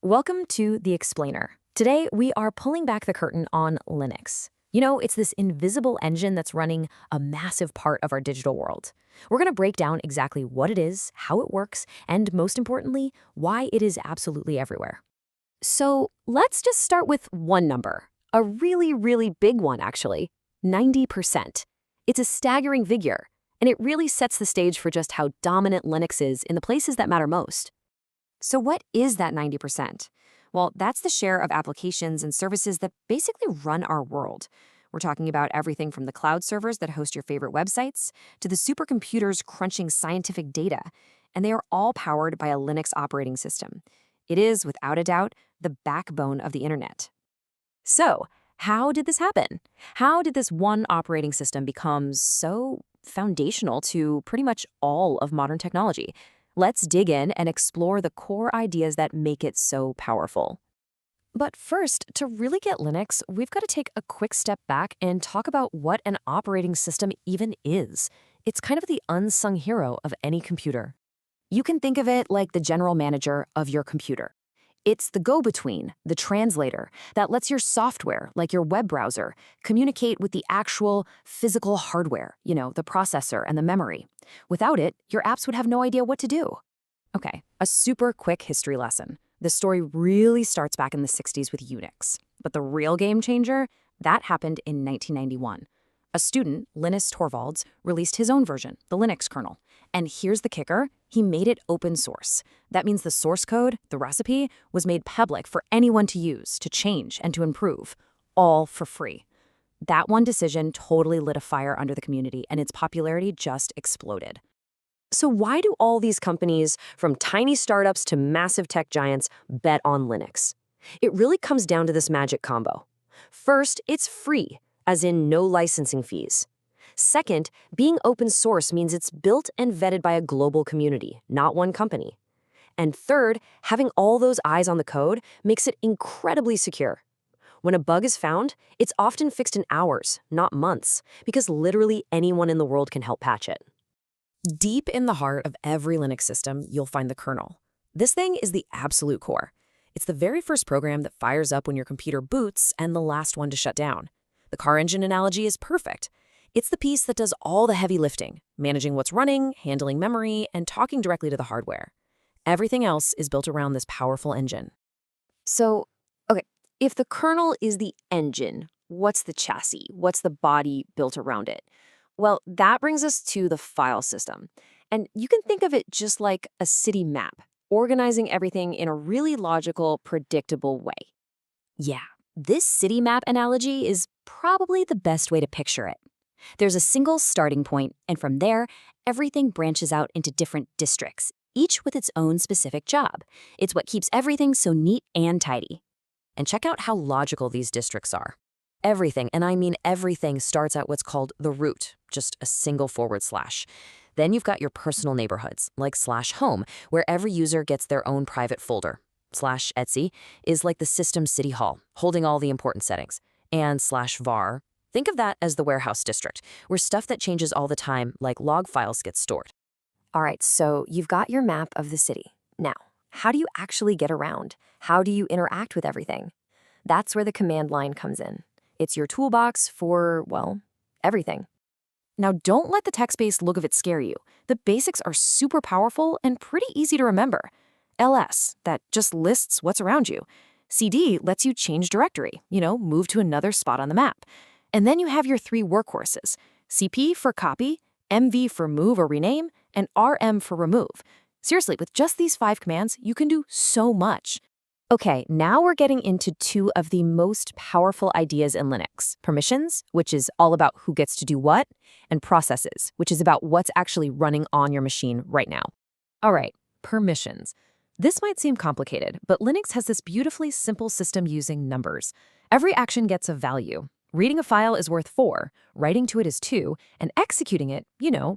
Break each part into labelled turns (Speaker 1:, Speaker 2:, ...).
Speaker 1: Welcome to The Explainer. Today, we are pulling back the curtain on Linux. It's this invisible engine that's running a massive part of our digital world. We're going to break down exactly what it is, how it works, and most importantly, why it is absolutely everywhere. So let's just start with one number. A really, really big one, actually. 90%. It's a staggering figure, and it really sets the stage for just how dominant Linux is in the places that matter most. So what is that 90%? Well, that's the share of applications and services that basically run our world. We're talking about everything from the cloud servers that host your favorite websites to the supercomputers crunching scientific data, and they are all powered by a Linux operating system. It is, without a doubt, the backbone of the internet. So, how did this happen? How did this one operating system become so foundational to pretty much all of modern technology? Let's dig in and explore the core ideas that make it so powerful. But first, to really get Linux, we've got to take a quick step back and talk about what an operating system even is. It's kind of the unsung hero of any computer. You can think of it like the general manager of your computer. It's the go-between, the translator, that lets your software, like your web browser, communicate with the actual physical hardware, the processor and the memory. Without it, your apps would have no idea what to do. Okay, a super quick history lesson. The story really starts back in the 60s with Unix. But the real game changer, that happened in 1991. A student, Linus Torvalds, released his own version, the Linux kernel. And here's the kicker, he made it open source. That means the source code, the recipe, was made public for anyone to use, to change, and to improve, all for free. That one decision totally lit a fire under the community, and its popularity just exploded. So why do all these companies, from tiny startups to massive tech giants, bet on Linux? It really comes down to this magic combo. First, it's free, as in no licensing fees. Second, being open source means it's built and vetted by a global community, not one company. And third, having all those eyes on the code makes it incredibly secure. When a bug is found, it's often fixed in hours, not months, because literally anyone in the world can help patch it. Deep in the heart of every Linux system, you'll find the kernel. This thing is the absolute core. It's the very first program that fires up when your computer boots and the last one to shut down. The car engine analogy is perfect. It's the piece that does all the heavy lifting, managing what's running, handling memory, and talking directly to the hardware. Everything else is built around this powerful engine. So, okay, if the kernel is the engine, what's the chassis? What's the body built around it? Well, that brings us to the file system. And you can think of it just like a city map, organizing everything in a really logical, predictable way. Yeah, this city map analogy is probably the best way to picture it. There's a single starting point, and from there, everything branches out into different districts, each with its own specific job. It's what keeps everything so neat and tidy. And check out how logical these districts are. Everything, and I mean everything, starts at what's called the root, just a single forward slash. Then you've got your personal neighborhoods, like /home, where every user gets their own private folder. /etc is like the system city hall, holding all the important settings. And /var, think of that as the warehouse district, where stuff that changes all the time, like log files, gets stored. All right, so you've got your map of the city. Now, how do you actually get around? How do you interact with everything? That's where the command line comes in. It's your toolbox for, well, everything. Now, don't let the text-based look of it scare you. The basics are super powerful and pretty easy to remember. ls, that just lists what's around you. cd lets you change directory, move to another spot on the map. And then you have your three workhorses, cp for copy, mv for move or rename, and rm for remove. Seriously, with just these 5 commands, you can do so much. Okay, now we're getting into two of the most powerful ideas in Linux. Permissions, which is all about who gets to do what, and processes, which is about what's actually running on your machine right now. All right, permissions. This might seem complicated, but Linux has this beautifully simple system using numbers. Every action gets a value. Reading a file is worth 4, writing to it is 2, and executing it,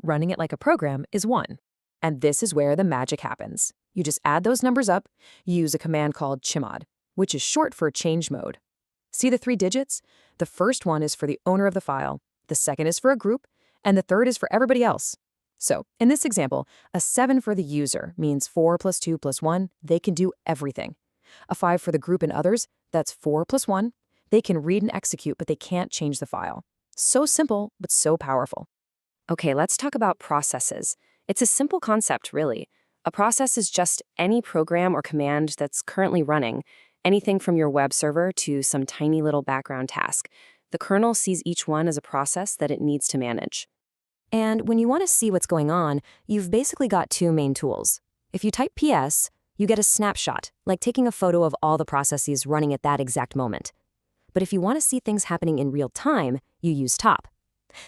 Speaker 1: running it like a program, is 1. And this is where the magic happens. You just add those numbers up, use a command called chmod, which is short for change mode. See the 3 digits? The first one is for the owner of the file, the second is for a group, and the third is for everybody else. So, in this example, a 7 for the user means 4 plus 2 plus 1, they can do everything. A 5 for the group and others, that's 4 plus 1. They can read and execute, but they can't change the file. So simple, but so powerful. Okay, let's talk about processes. It's a simple concept, really. A process is just any program or command that's currently running, anything from your web server to some tiny little background task. The kernel sees each one as a process that it needs to manage. And when you want to see what's going on, you've basically got two main tools. If you type PS, you get a snapshot, like taking a photo of all the processes running at that exact moment. But if you want to see things happening in real time, you use top.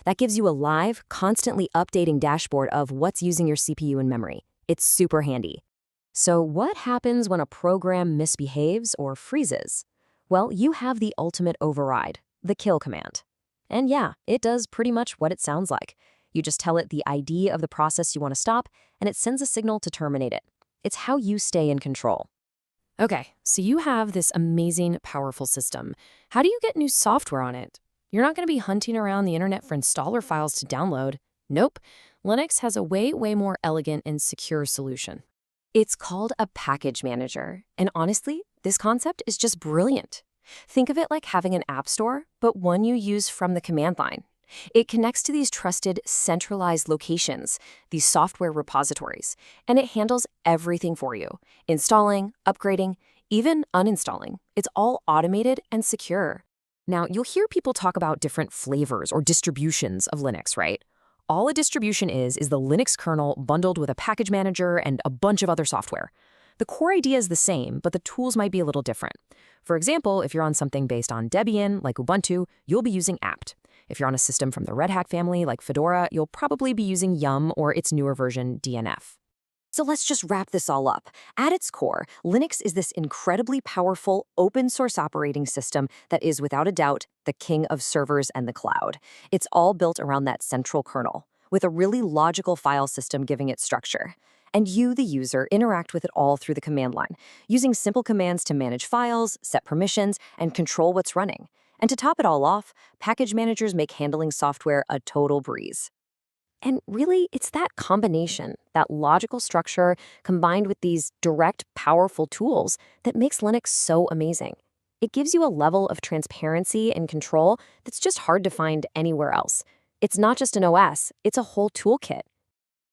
Speaker 1: That gives you a live, constantly updating dashboard of what's using your CPU and memory. It's super handy. So what happens when a program misbehaves or freezes? Well, you have the ultimate override, the kill command. And yeah, it does pretty much what it sounds like. You just tell it the ID of the process you want to stop, and it sends a signal to terminate it. It's how you stay in control. Okay, so you have this amazing, powerful system. How do you get new software on it? You're not going to be hunting around the internet for installer files to download. Nope. Linux has a way more elegant and secure solution. It's called a package manager. And honestly, this concept is just brilliant. Think of it like having an app store, but one you use from the command line. It connects to these trusted, centralized locations, these software repositories, and it handles everything for you. Installing, upgrading, even uninstalling. It's all automated and secure. Now, you'll hear people talk about different flavors or distributions of Linux, right? All a distribution is the Linux kernel bundled with a package manager and a bunch of other software. The core idea is the same, but the tools might be a little different. For example, if you're on something based on Debian, like Ubuntu, you'll be using apt. If you're on a system from the Red Hat family, like Fedora, you'll probably be using Yum or its newer version, DNF. So let's just wrap this all up. At its core, Linux is this incredibly powerful open-source operating system that is, without a doubt, the king of servers and the cloud. It's all built around that central kernel, with a really logical file system giving it structure. And you, the user, interact with it all through the command line, using simple commands to manage files, set permissions, and control what's running. And to top it all off, package managers make handling software a total breeze. And really, it's that combination, that logical structure combined with these direct, powerful tools that makes Linux so amazing. It gives you a level of transparency and control that's just hard to find anywhere else. It's not just an OS, it's a whole toolkit.